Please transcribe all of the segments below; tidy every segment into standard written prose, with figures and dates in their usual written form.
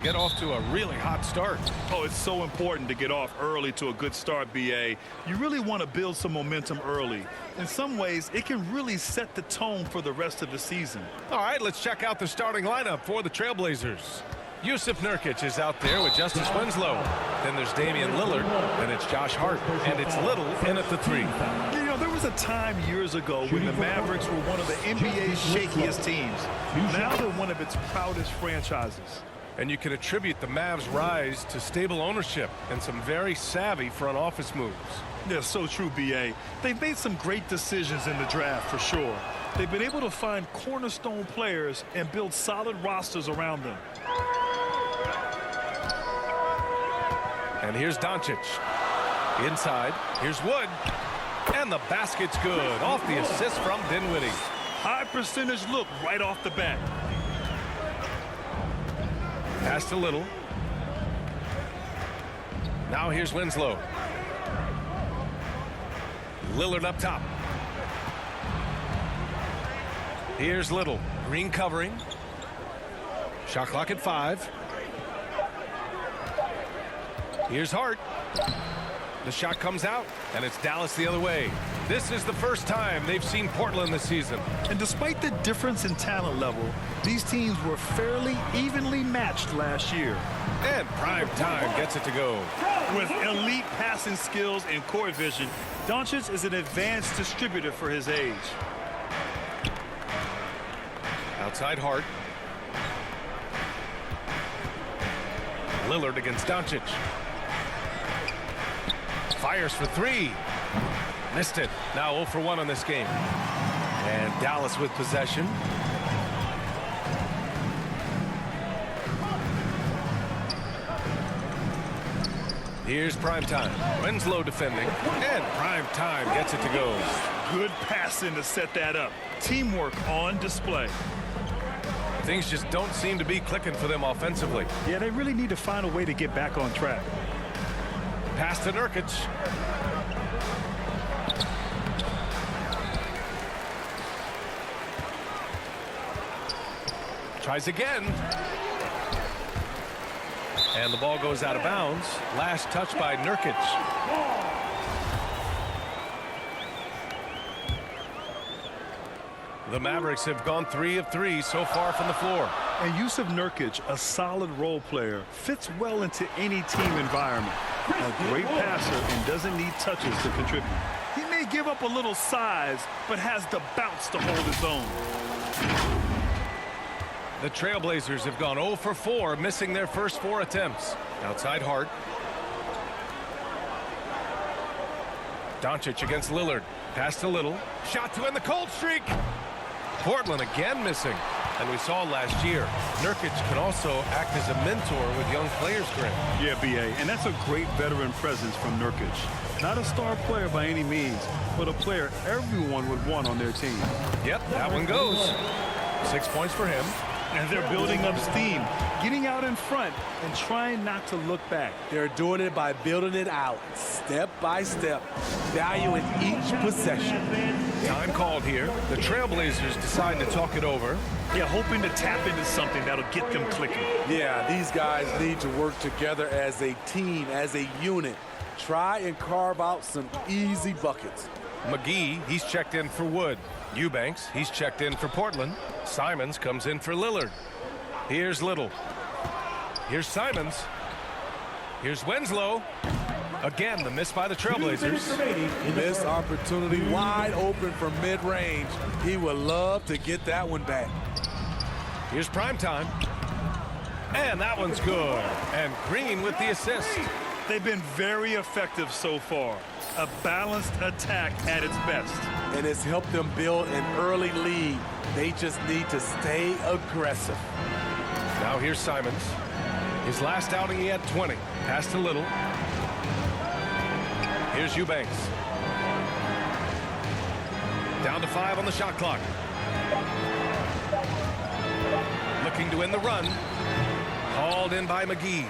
Get off to a really hot start. Oh, it's so important to get off early to a good start, BA. You really want to build some momentum early. In some ways, it can really set the tone for the rest of the season. All right, let's check out the starting lineup for the Trailblazers. Yusuf Nurkic is out there with Justice Winslow. Then there's Damian Lillard, and it's Josh Hart, and it's Little in at the 3. You know, there was a time years ago when the Mavericks were one of the NBA's shakiest teams. Now they're one of its proudest franchises. And you can attribute the Mavs' rise to stable ownership and some very savvy front office moves. Yeah, so true, BA. They've made some great decisions in the draft, for sure. They've been able to find cornerstone players and build solid rosters around them. And here's Doncic. Inside, here's Wood. And the basket's good. Off the assist from Dinwiddie. High percentage look right off the bat. Pass to Little. Now here's Winslow. Lillard up top. Here's Little. Green covering. Shot clock at 5. Here's Hart. The shot comes out, and it's Dallas the other way. This is the first time they've seen Portland this season. And despite the difference in talent level, these teams were fairly evenly matched last year. And prime time gets it to go. With elite passing skills and court vision, Doncic is an advanced distributor for his age. Outside Hart. Lillard against Doncic. Fires for 3. Missed it. Now 0 for 1 on this game. And Dallas with possession. Here's Primetime. Winslow defending. And Primetime gets it to go. Good passing to set that up. Teamwork on display. Things just don't seem to be clicking for them offensively. Yeah, they really need to find a way to get back on track. Pass to Nurkic. Tries again. And the ball goes out of bounds. Last touch by Nurkic. The Mavericks have gone 3 of 3 so far from the floor. And Yusuf Nurkic, a solid role player, fits well into any team environment. A great passer and doesn't need touches to contribute. He may give up a little size, but has the bounce to hold his own. The Trailblazers have gone 0 for 4, missing their first 4 attempts. Outside Hart. Doncic against Lillard. Pass to Little. Shot to end the cold streak. Portland again missing. And we saw last year, Nurkic can also act as a mentor with young players, Grant. Yeah, BA, and that's a great veteran presence from Nurkic. Not a star player by any means, but a player everyone would want on their team. Yep, that one goes. 6 points for him. And they're building up steam, getting out in front and trying not to look back. They're doing it by building it out, step by step, valuing each possession. Time called here. The Trailblazers decide to talk it over. Yeah, hoping to tap into something that'll get them clicking. Yeah, these guys need to work together as a team, as a unit. Try and carve out some easy buckets. McGee, he's checked in for Wood. Eubanks, he's checked in for Portland. Simons comes in for Lillard. Here's Little. Here's Simons. Here's Winslow. Again, the miss by the Trailblazers. Missed opportunity wide open from mid-range. He would love to get that one back. Here's Primetime. And that one's good. And Green with the assist. They've been very effective so far. A balanced attack at its best. And it's helped them build an early lead. They just need to stay aggressive. Now here's Simons. His last outing, he had 20. Pass to Little. Here's Eubanks. Down to 5 on the shot clock. Looking to end the run. Hauled in by McGee.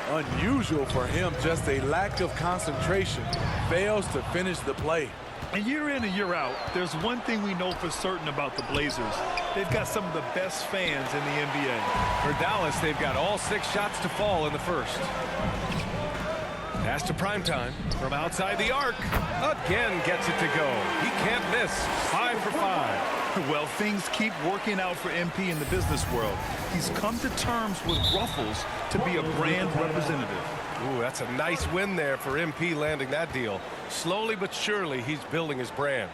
Unusual for him, just a lack of concentration. Fails to finish the play. And year in and year out, there's one thing we know for certain about the Blazers. they've got some of the best fans in the NBA. For Dallas, they've got all 6 shots to fall in the first. Pass to Primetime from outside the arc. Again gets it to go. He can't miss. 5 for 5. Well, things keep working out for MP in the business world. He's come to terms with Ruffles to be a brand representative. Ooh, that's a nice win there for MP landing that deal. Slowly but surely, he's building his brand.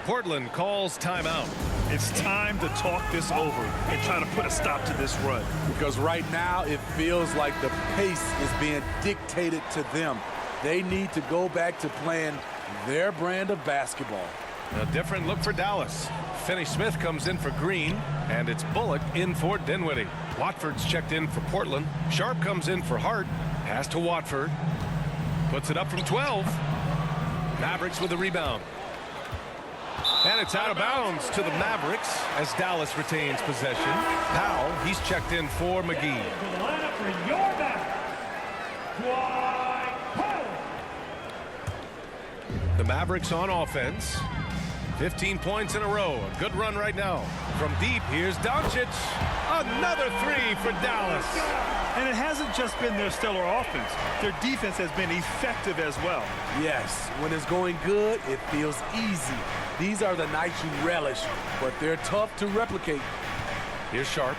Portland calls timeout. It's time to talk this over and try to put a stop to this run. Because right now it feels like the pace is being dictated to them. They need to go back to playing their brand of basketball. A different look for Dallas. Finney-Smith comes in for Green, and it's Bullock in for Dinwiddie. Watford's checked in for Portland. Sharp comes in for Hart. Pass to Watford. Puts it up from 12. Mavericks with the rebound. And it's out of bounds to the Mavericks as Dallas retains possession. Powell, he's checked in for McGee. The Mavericks on offense. 15 points in a row. A good run right now. From deep, here's Doncic. Another 3 for Dallas. And it hasn't just been their stellar offense. Their defense has been effective as well. Yes, when it's going good, it feels easy. These are the nights you relish, but they're tough to replicate. Here's Sharp.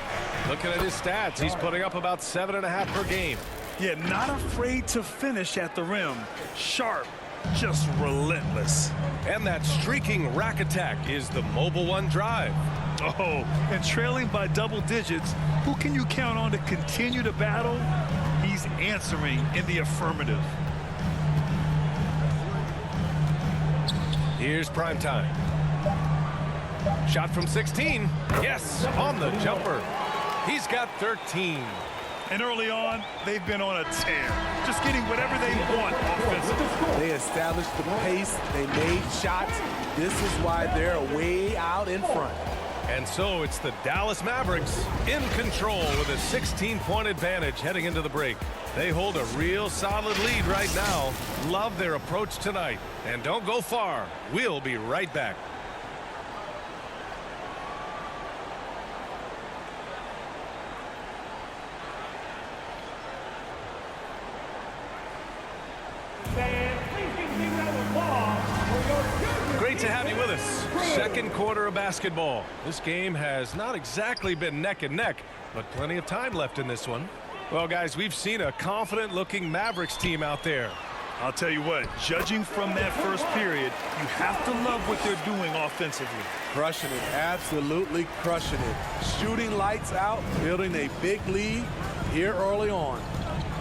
Looking at his stats, he's putting up about 7.5 per game. Yeah, not afraid to finish at the rim. Sharp, just relentless. And that streaking rack attack is the Mobile One drive. Oh, and trailing by double digits, who can you count on to continue to battle? He's answering in the affirmative. Here's Primetime. Shot from 16. Yes, on the jumper. He's got 13. And early on, they've been on a tear, just getting whatever they want offensively. They established the pace. They made shots. This is why they're way out in front. And so it's the Dallas Mavericks in control with a 16-point advantage heading into the break. They hold a real solid lead right now. Love their approach tonight. And don't go far. We'll be right back. Great to have you with us. Second quarter of basketball. This game has not exactly been neck and neck, but plenty of time left in this one. Well, guys, we've seen a confident-looking Mavericks team out there. I'll tell you what, judging from that first period, you have to love what they're doing offensively. Crushing it, absolutely crushing it. Shooting lights out, building a big lead here early on.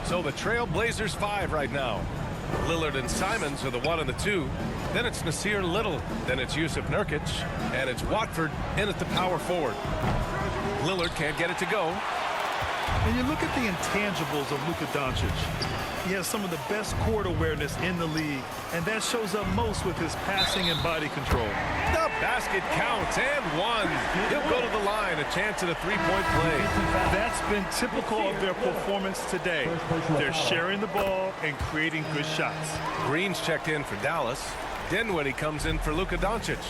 So the Trail Blazers 5 right now. Lillard and Simons are the 1 and the 2. Then it's Nasir Little. Then it's Yusuf Nurkic. And it's Watford in at the power forward. Lillard can't get it to go. And you look at the intangibles of Luka Doncic. He has some of the best court awareness in the league, and that shows up most with his passing and body control. The basket counts and 1. He'll go to the line, a chance at a three-point play. That's been typical of their performance today. They're sharing the ball and creating good shots. Green's checked in for Dallas. Dinwiddie comes in for Luka Doncic.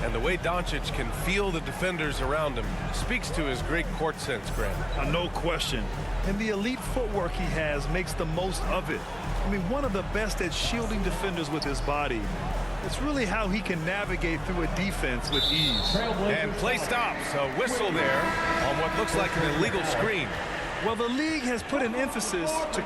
And the way Doncic can feel the defenders around him speaks to his great court sense, Grant. No question. And the elite footwork he has makes the most of it. I mean, one of the best at shielding defenders with his body. It's really how he can navigate through a defense with ease. And play stops. A whistle there on what looks like an illegal screen. Well, the league has put an emphasis to...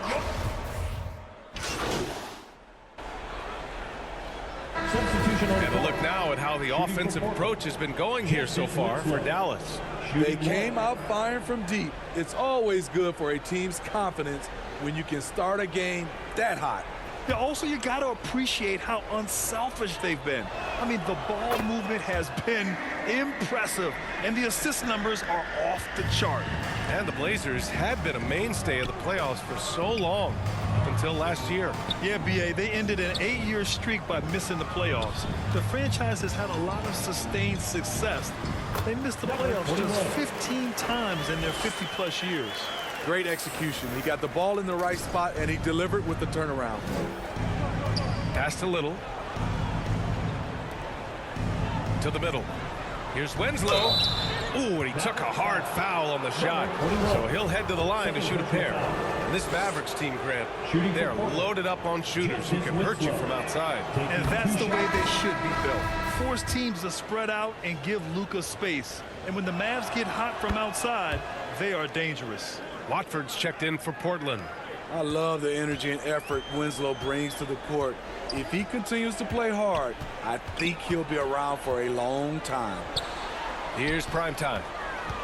And a look now at how the offensive approach has been going here so far for Dallas. They came out firing from deep. It's always good for a team's confidence when you can start a game that hot. Yeah, also, you got to appreciate how unselfish they've been. I mean, the ball movement has been impressive, and the assist numbers are off the chart. And the Blazers had been a mainstay of the playoffs for so long, up until last year. Yeah, B.A., they ended an 8-year streak by missing the playoffs. The franchise has had a lot of sustained success. They missed the playoffs just 15 times in their 50-plus years. Great execution. He got the ball in the right spot, and he delivered with the turnaround. Pass to Little. To the middle. Here's Winslow. Ooh, and he took a hard foul on the shot. So he'll head to the line to shoot a pair. And this Mavericks team, Grant, they're loaded up on shooters who can hurt you from outside. And that's the way they should be built. Force teams to spread out and give Luka space. And when the Mavs get hot from outside, they are dangerous. Watford's checked in for Portland. I love the energy and effort Winslow brings to the court. If he continues to play hard, I think he'll be around for a long time. Here's prime time.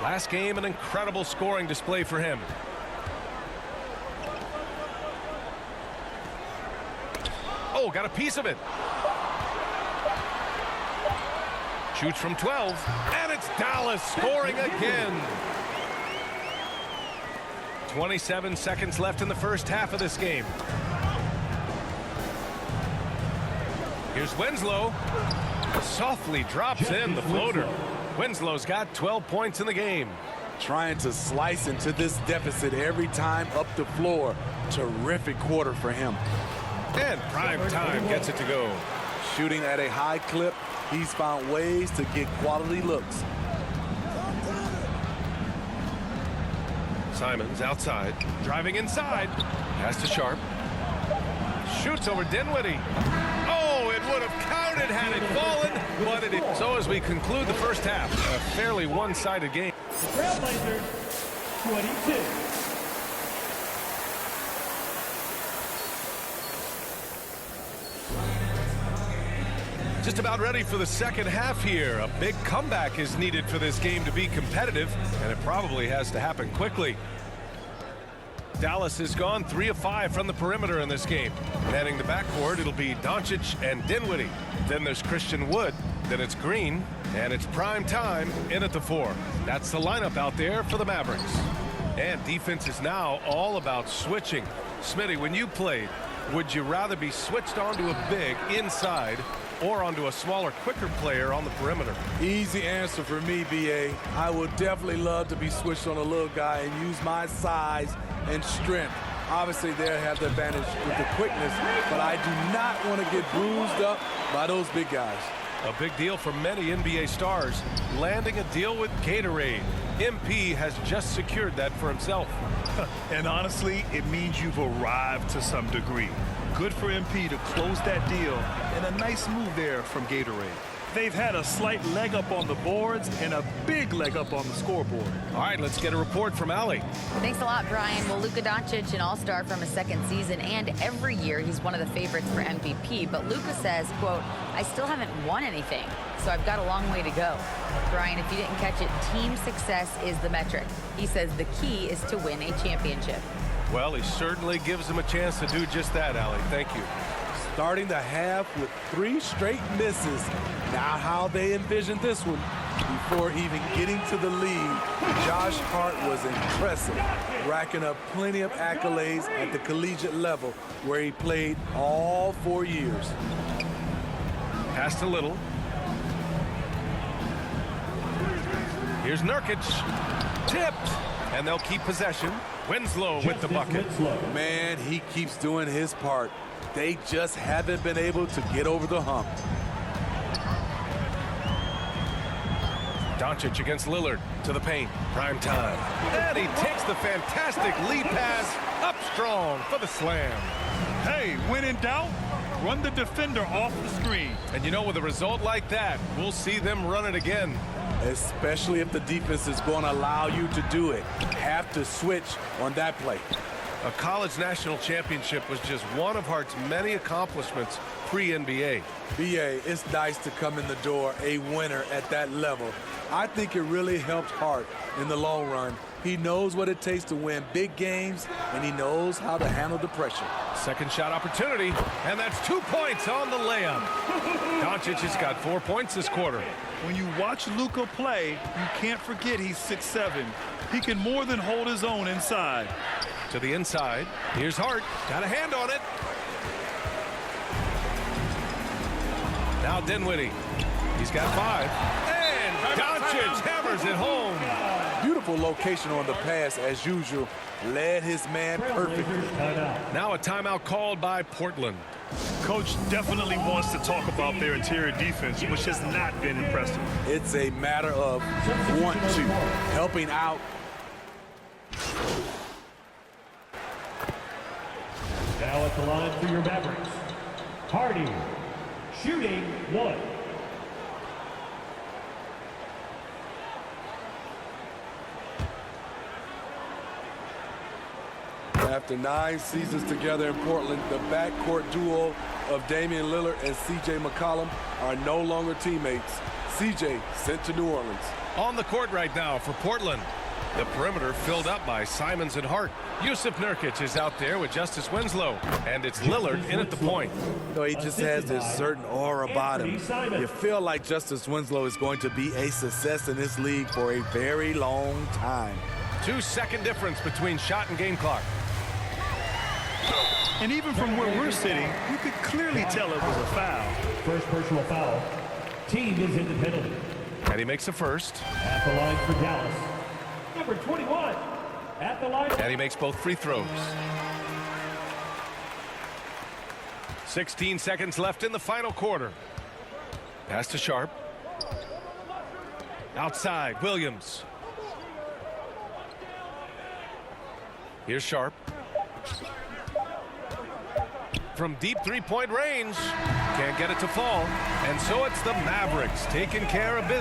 Last game, an incredible scoring display for him. Oh, got a piece of it. Shoots from 12, and it's Dallas scoring again. 27 seconds left in the first half of this game. Here's Winslow. Softly drops in the floater. Winslow's got 12 points in the game. Trying to slice into this deficit every time up the floor. Terrific quarter for him. And prime time gets it to go. Shooting at a high clip, he's found ways to get quality looks. Simons outside, driving inside. Pass to Sharp. Shoots over Dinwiddie. Oh, it would have counted had it fallen, but it didn't. So as we conclude the first half, a fairly one-sided game. Trailblazers, 22. Just about ready for the second half here. A big comeback is needed for this game to be competitive, and it probably has to happen quickly. Dallas has gone 3 of 5 from the perimeter in this game. Heading to backcourt, it'll be Doncic and Dinwiddie. Then there's Christian Wood. Then it's Green, and it's prime time in at the 4. That's the lineup out there for the Mavericks. And defense is now all about switching. Smitty, when you played, would you rather be switched onto a big inside or onto a smaller, quicker player on the perimeter? Easy answer for me, B.A. I would definitely love to be switched on a little guy and use my size and strength. Obviously, they'll have the advantage with the quickness, but I do not want to get bruised up by those big guys. A big deal for many NBA stars, landing a deal with Gatorade. MP has just secured that for himself. And honestly, it means you've arrived to some degree. Good for MP to close that deal, and a nice move there from Gatorade. They've had a slight leg up on the boards and a big leg up on the scoreboard. All right, let's get a report from Allie. Thanks a lot, Brian. Well, Luka Doncic, an all-star from his second season, and every year he's one of the favorites for MVP. But Luka says, quote, I still haven't won anything, so I've got a long way to go. Brian, if you didn't catch it, team success is the metric. He says the key is to win a championship. Well, he certainly gives him a chance to do just that, Allie. Thank you. Starting the half with 3 straight misses. Now how they envisioned this one. Before even getting to the lead, Josh Hart was impressive, racking up plenty of accolades at the collegiate level where he played all 4 years. Pass to Little. Here's Nurkic. Tipped. And they'll keep possession. Winslow with the bucket. Man, he keeps doing his part. They just haven't been able to get over the hump. Doncic against Lillard to the paint. Prime time. And he takes the fantastic lead pass up strong for the slam. Hey, when in doubt, run the defender off the screen. And you know, with a result like that, we'll see them run it again. Especially if the defense is going to allow you to do it. Have to switch on that play. A college national championship was just one of Hart's many accomplishments pre-NBA. B.A., it's nice to come in the door a winner at that level. I think it really helped Hart in the long run. He knows what it takes to win big games, and he knows how to handle the pressure. Second shot opportunity, and that's 2 points on the layup. Doncic has got 4 points this quarter. When you watch Luka play, you can't forget he's 6'7". He can more than hold his own inside. To the inside. Here's Hart. Got a hand on it. Now Dinwiddie. He's got 5. And Doncic hammers it home. Beautiful location on the pass as usual. Led his man perfectly. Trailblazers timeout. Now a timeout called by Portland. Coach definitely wants to talk about their interior defense, which has not been impressive. It's a matter of want to, helping out. Now at the line for your Mavericks, Hardy, shooting 1. After 9 seasons together in Portland, the backcourt duo of Damian Lillard and C.J. McCollum are no longer teammates. C.J. sent to New Orleans. On the court right now for Portland. The perimeter filled up by Simons and Hart. Yusuf Nurkic is out there with Justice Winslow. And it's Lillard in at the point. You know, he just has this certain aura about him. You feel like Justice Winslow is going to be a success in this league for a very long time. 2-second difference between shot and game clock. And even from where we're sitting, you could clearly tell it was a foul. First personal foul. Team is in the penalty. And he makes the first. At the line for Dallas, number 21. At the line. And he makes both free throws. 16 seconds left in the final quarter. Pass to Sharp. Outside, Williams. Here's Sharp. From deep three-point range. Can't get it to fall. And so it's the Mavericks taking care of business.